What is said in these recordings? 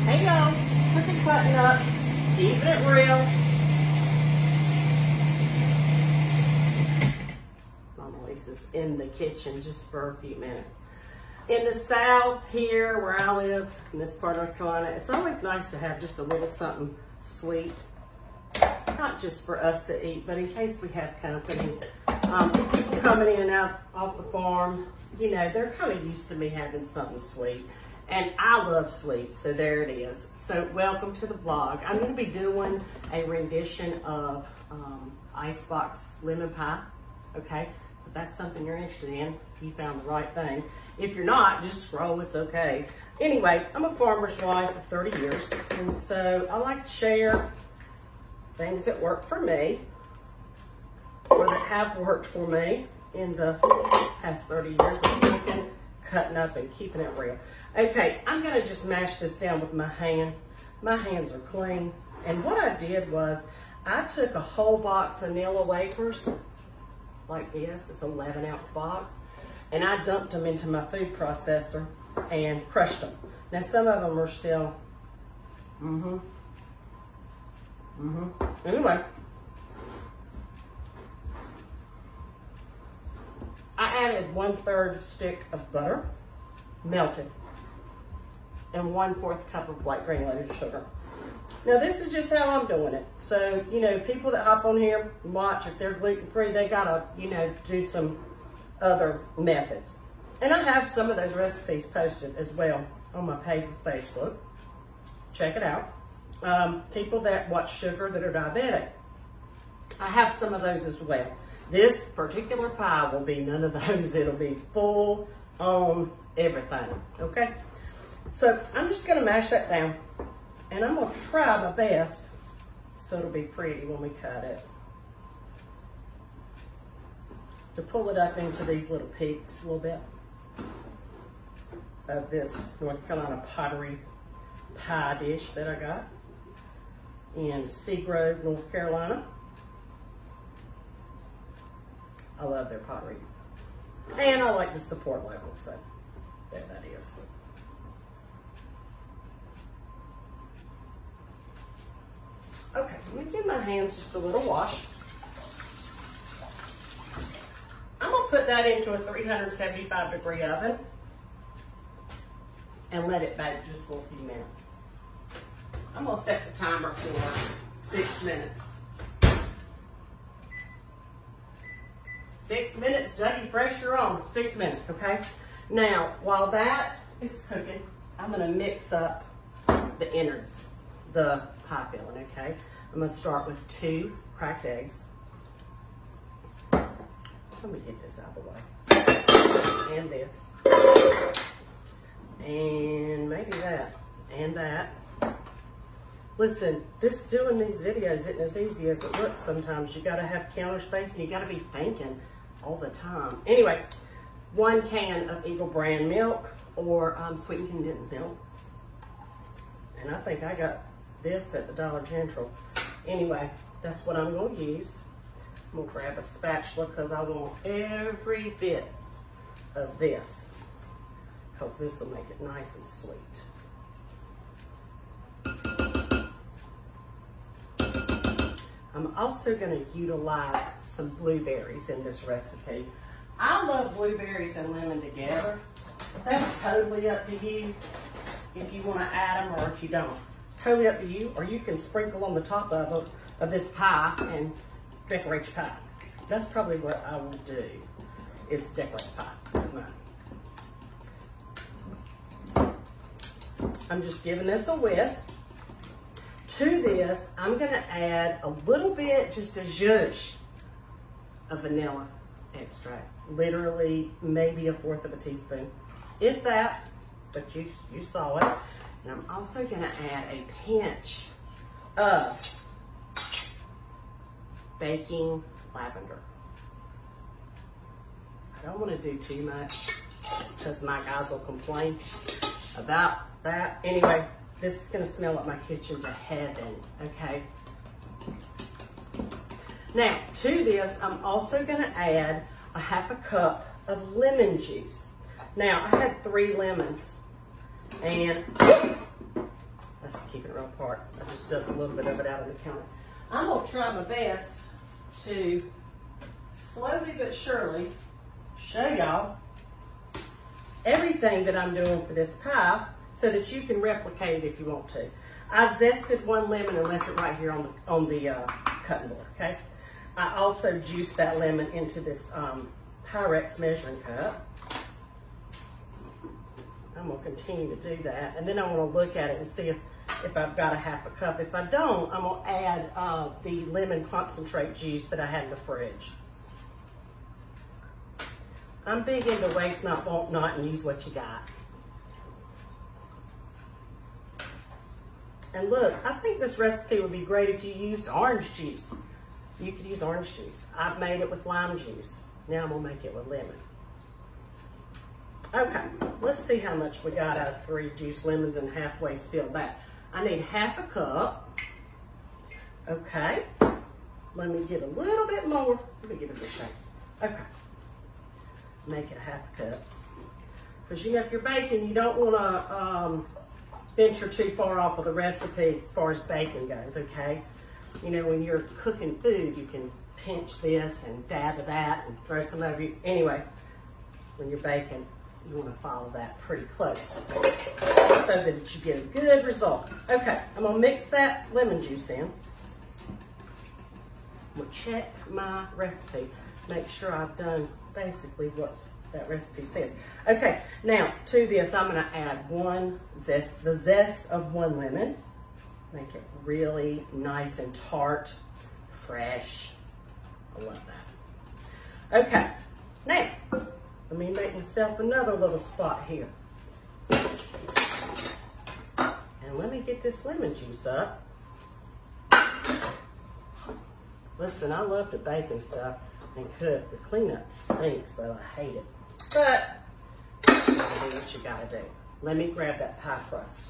Hey y'all, cooking button up, keeping it real. Mama Lisa's in the kitchen just for a few minutes. In the South here, where I live, in this part of North Carolina, it's always nice to have just a little something sweet. Not just for us to eat, but in case we have company. People coming in and out off the farm, you know, they're kind of used to me having something sweet. And I love sweets, so there it is. So welcome to the vlog. I'm gonna be doing a rendition of Icebox Lemon Pie, okay? So if that's something you're interested in, you found the right thing. If you're not, just scroll, it's okay. Anyway, I'm a farmer's wife of 30 years, and so I like to share things that work for me, or that have worked for me in the past 30 years of cooking, cutting up, and keeping it real. Okay, I'm gonna just mash this down with my hand. My hands are clean. And what I did was, I took a whole box of vanilla wafers, like this, it's an 11-ounce box, and I dumped them into my food processor and crushed them. Now some of them are still, anyway. I added 1/3 stick of butter, melted, and 1/4 cup of white granulated sugar. Now this is just how I'm doing it. So, you know, people that hop on here and watch, if they're gluten-free, they gotta, you know, do some other methods. And I have some of those recipes posted as well on my page with Facebook. Check it out. People that watch sugar that are diabetic, I have some of those as well. This particular pie will be none of those. It'll be full on everything, okay? So I'm just gonna mash that down, and I'm gonna try my best so it'll be pretty when we cut it. To pull it up into these little peaks a little bit of this North Carolina pottery pie dish that I got in Seagrove, North Carolina. I love their pottery. And I like to support local, so there that is. Okay, let me give my hands just a little wash. I'm gonna put that into a 375-degree oven and let it bake just for a few minutes. I'm gonna set the timer for 6 minutes. 6 minutes, Dougie, fresh you're on. 6 minutes, okay? Now, while that is cooking, I'm gonna mix up the innards, the pie filling, okay? I'm gonna start with 2 cracked eggs. Let me get this out of the way. And this. And maybe that. And that. Listen, doing these videos isn't as easy as it looks sometimes. You gotta have counter space and you gotta be thinking all the time. Anyway, 1 can of Eagle brand milk or sweetened condensed milk. And I think I got this at the Dollar General. Anyway, that's what I'm gonna use. I'm gonna grab a spatula because I want every bit of this, because this will make it nice and sweet. I'm also gonna utilize some blueberries in this recipe. I love blueberries and lemon together. That's totally up to you if you wanna add them or if you don't. Totally up to you, or you can sprinkle on the top of this pie and decorate your pie. That's probably what I will do, is decorate the pie with mine. I'm just giving this a whisk. To this, I'm gonna add a little bit, just a zhuzh of vanilla extract. Literally, maybe 1/4 of a teaspoon. If that, but you saw it. And I'm also gonna add a pinch of baking lavender. I don't wanna do too much because my guys will complain about that. Anyway, this is gonna smell like my kitchen to heaven, okay? Now, to this, I'm also gonna add a 1/2 cup of lemon juice. Now, I had 3 lemons, and a keeping it real apart. I just dumped a little bit of it out on the counter. I'm gonna try my best to slowly but surely show y'all everything that I'm doing for this pie so that you can replicate it if you want to. I zested one lemon and left it right here on the cutting board, okay? I also juiced that lemon into this Pyrex measuring cup. I'm gonna continue to do that. And then I wanna look at it and see if I've got a half a cup. If I don't, I'm gonna add the lemon concentrate juice that I had in the fridge. I'm big into waste not, want not, and use what you got. And look, I think this recipe would be great if you used orange juice. You could use orange juice. I've made it with lime juice. Now I'm gonna make it with lemon. Okay, let's see how much we got out of 3 juiced lemons and halfway spilled that. I need half a cup. Okay, let me get a little bit more. Let me give it a shake. Okay, make it a half a cup. Because you know, if you're baking, you don't want to venture too far off of the recipe as far as baking goes, okay? You know, when you're cooking food, you can pinch this and dab of that and throw some over you. Anyway, when you're baking, you want to follow that pretty close so that you get a good result. Okay, I'm gonna mix that lemon juice in. I'm gonna check my recipe, make sure I've done basically what that recipe says. Okay, now to this, I'm gonna add the zest of 1 lemon. Make it really nice and tart, fresh. I love that. Okay, now, let me make myself another little spot here. And let me get this lemon juice up. Listen, I love to bake and stuff and cook. The cleanup stinks though, I hate it. But, you gotta do what you gotta do. Let me grab that pie crust.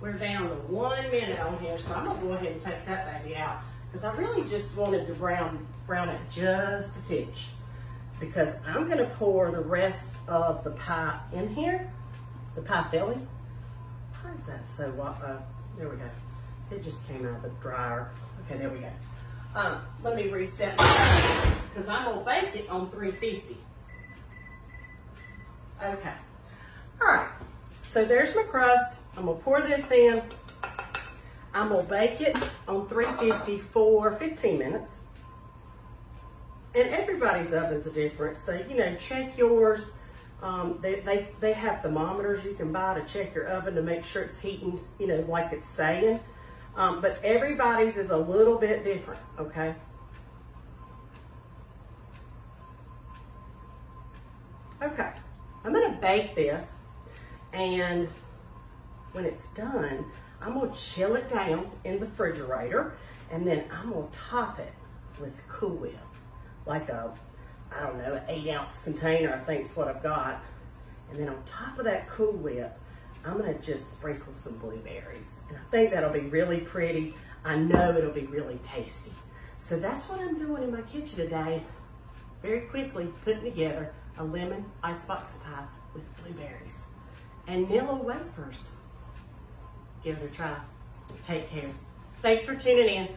We're down to 1 minute on here, so I'm gonna go ahead and take that baby out because I really just wanted to brown it just a titch because I'm gonna pour the rest of the pie in here, the pie filling. Why is that so, there we go. It just came out of the dryer. Okay, there we go. Let me reset my because I'm gonna bake it on 350. Okay, all right. So there's my crust. I'm gonna pour this in. I'm gonna bake it on 350 for 15 minutes. And everybody's ovens are different, so you know, check yours. They have thermometers you can buy to check your oven to make sure it's heating, you know, like it's saying. But everybody's is a little bit different, okay? Okay, I'm gonna bake this. And when it's done, I'm gonna chill it down in the refrigerator and then I'm gonna top it with Cool Whip. Like a, I don't know, an 8-ounce container, I think is what I've got. And then on top of that Cool Whip, I'm gonna just sprinkle some blueberries. And I think that'll be really pretty. I know it'll be really tasty. So that's what I'm doing in my kitchen today. Very quickly putting together a lemon icebox pie with blueberries and Nilla wafers. Give it a try. Take care. Thanks for tuning in.